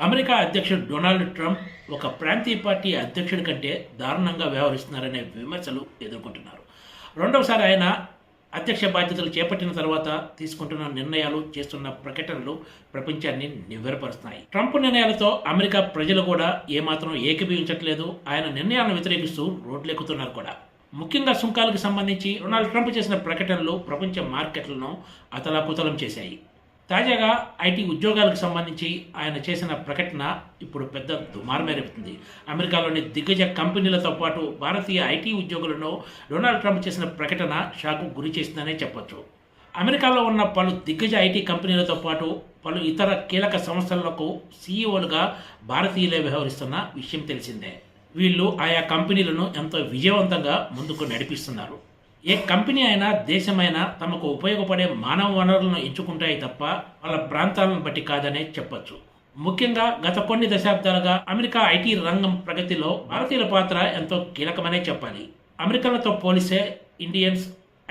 America అధ్యక్షుడు Donald Trump ఒక ప్రాంతీయ పార్టీ అధ్యక్షుడి కంటే దారుణంగా వ్యవహరిస్తున్నారనే విమర్శలు ఎదుర్కొంటున్నారు. రెండవసారి ఆయన అధ్యక్ష బాధ్యతలు చేపట్టిన తర్వాత తీసుకుంటున్న నిర్ణయాలు, చేస్తున్న ప్రకటనలు ప్రపంచాన్ని నివ్వెరపరుస్తున్నాయి. ట్రంప్ నిర్ణయాలతో అమెరికా ప్రజలు కూడా ఏమాత్రం ఏకీభవించట్లేదు. ఆయన నిర్ణయాలను వ్యతిరేకిస్తూ రోడ్లెక్కుతున్నారు కూడా. ముఖ్యంగా సుంకాలకు సంబంధించి డొనాల్డ్ ట్రంప్ చేసిన ప్రకటనలు ప్రపంచ మార్కెట్లను అతలాకుతలం చేశాయి. తాజాగా ఐటీ ఉద్యోగాలకు సంబంధించి ఆయన చేసిన ప్రకటన ఇప్పుడు పెద్ద దుమారం రేపుతుంది. అమెరికాలోని దిగ్గజ కంపెనీలతో పాటు భారతీయ ఐటీ ఉద్యోగులను డొనాల్డ్ ట్రంప్ చేసిన ప్రకటన షాకు గురి చేసిందనే చెప్పొచ్చు. అమెరికాలో ఉన్న పలు దిగ్గజ ఐటీ కంపెనీలతో పాటు పలు ఇతర కీలక సంస్థలకు సీఈఓలుగా భారతీయులే వ్యవహరిస్తున్న విషయం తెలిసిందే. వీళ్ళు ఆయా కంపెనీలను ఎంతో విజయవంతంగా ముందుకు నడిపిస్తున్నారు. ఏ కంపెనీ అయినా, దేశమైనా తమకు ఉపయోగపడే మానవ వనరులను ఎంచుకుంటాయి తప్ప వాళ్ళ ప్రాంతాలను బట్టి కాదనే చెప్పొచ్చు. ముఖ్యంగా గత కొన్ని దశాబ్దాలుగా అమెరికా ఐటీ రంగం ప్రగతిలో భారతీయుల పాత్ర ఎంతో కీలకమనే చెప్పాలి. అమెరికన్లతో పోలిస్తే ఇండియన్స్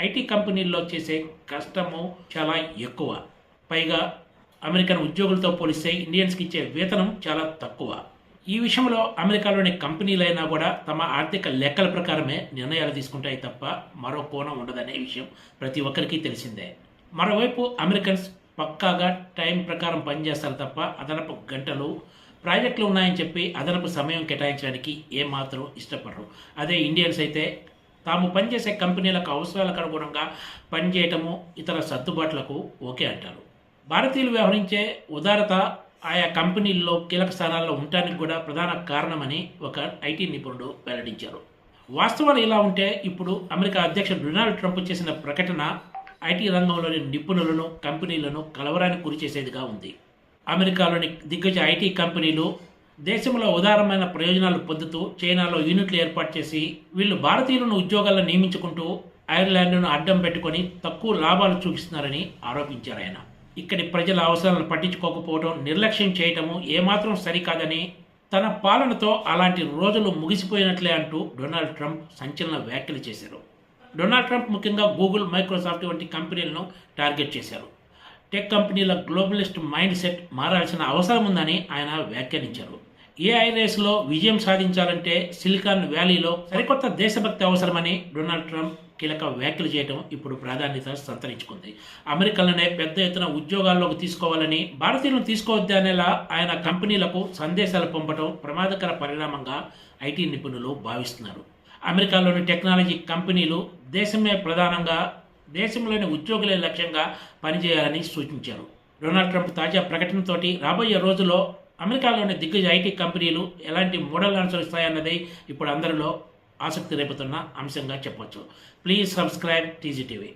ఐటీ కంపెనీల్లో చేసే కష్టము చాలా ఎక్కువ. పైగా అమెరికన్ ఉద్యోగులతో పోలిస్తే ఇండియన్స్కి ఇచ్చే వేతనం చాలా తక్కువ. ఈ విషయంలో అమెరికాలోని కంపెనీలైనా కూడా తమ ఆర్థిక లెక్కల ప్రకారమే నిర్ణయాలు తీసుకుంటాయి తప్ప మరో కోణం ఉండదనే విషయం ప్రతి ఒక్కరికి తెలిసిందే. మరోవైపు అమెరికన్స్ పక్కాగా టైం ప్రకారం పనిచేస్తారు తప్ప అదనపు గంటలు, ప్రాజెక్టులు ఉన్నాయని చెప్పి అదనపు సమయం కేటాయించడానికి ఏమాత్రం ఇష్టపడరు. అదే ఇండియన్స్ అయితే తాము పనిచేసే కంపెనీలకు అవసరాలకు అనుగుణంగా పనిచేయటము, ఇతర సర్దుబాట్లకు ఓకే అంటారు. భారతీయులు వ్యవహరించే ఉదారత ఆయా కంపెనీల్లో కీలక స్థానాల్లో ఉండటానికి కూడా ప్రధాన కారణమని ఒక ఐటీ నిపుణుడు వెల్లడించారు. వాస్తవాలు ఇలా ఉంటే ఇప్పుడు అమెరికా అధ్యక్షుడు డొనాల్డ్ ట్రంప్ చేసిన ప్రకటన ఐటీ రంగంలోని నిపుణులను, కంపెనీలను కలవరానికి గురి చేసేదిగా ఉంది. అమెరికాలోని దిగ్గజ ఐటీ కంపెనీలు దేశంలో ఉదారమైన ప్రయోజనాలు పొందుతూ చైనాలో యూనిట్లు ఏర్పాటు చేసి వీళ్ళు భారతీయులను ఉద్యోగాల్లో నియమించుకుంటూ ఐర్లాండ్ను అడ్డం పెట్టుకొని తక్కువ లాభాలు చూపిస్తున్నారని ఆరోపించారు ఆయన. ఇక్కడి ప్రజల అవసరాలను పట్టించుకోకపోవడం, నిర్లక్ష్యం చేయటము ఏమాత్రం సరికాదని, తన పాలనతో అలాంటి రోజులు ముగిసిపోయినట్లే అంటూ డొనాల్డ్ ట్రంప్ సంచలన వ్యాఖ్యలు చేశారు. డొనాల్డ్ ట్రంప్ ముఖ్యంగా గూగుల్, మైక్రోసాఫ్ట్ వంటి కంపెనీలను టార్గెట్ చేశారు. టెక్ కంపెనీల గ్లోబలిస్ట్ మైండ్ సెట్ మారాల్సిన అవసరం ఉందని ఆయన వ్యాఖ్యానించారు. ఏఐ రేస్లో విజయం సాధించాలంటే సిలికాన్ వ్యాలీలో సరికొత్త దేశభక్తి అవసరమని డొనాల్డ్ ట్రంప్ కీలక వ్యాఖ్యలు చేయడం ఇప్పుడు ప్రాధాన్యత సంతరించుకుంది. అమెరికాలోనే పెద్ద ఎత్తున ఉద్యోగాల్లోకి తీసుకోవాలని, భారతీయులను తీసుకోవద్దనేలా ఆయన కంపెనీలకు సందేశాలు పంపడం ప్రమాదకర పరిణామంగా ఐటీ నిపుణులు భావిస్తున్నారు. అమెరికాలోని టెక్నాలజీ కంపెనీలు దేశమే ప్రధానంగా, దేశంలోని ఉద్యోగులే లక్ష్యంగా పనిచేయాలని సూచించారు. డొనాల్డ్ ట్రంప్ తాజా ప్రకటనతోటి రాబోయే రోజుల్లో అమెరికాలోని దిగ్గజ ఐటీ కంపెనీలు ఎలాంటి మోడల్ అనుసరిస్తాయన్నది ఇప్పుడు అందరిలో ఆసక్తి రేపుతున్న అంశంగా చెప్పొచ్చు. Please subscribe TGTV.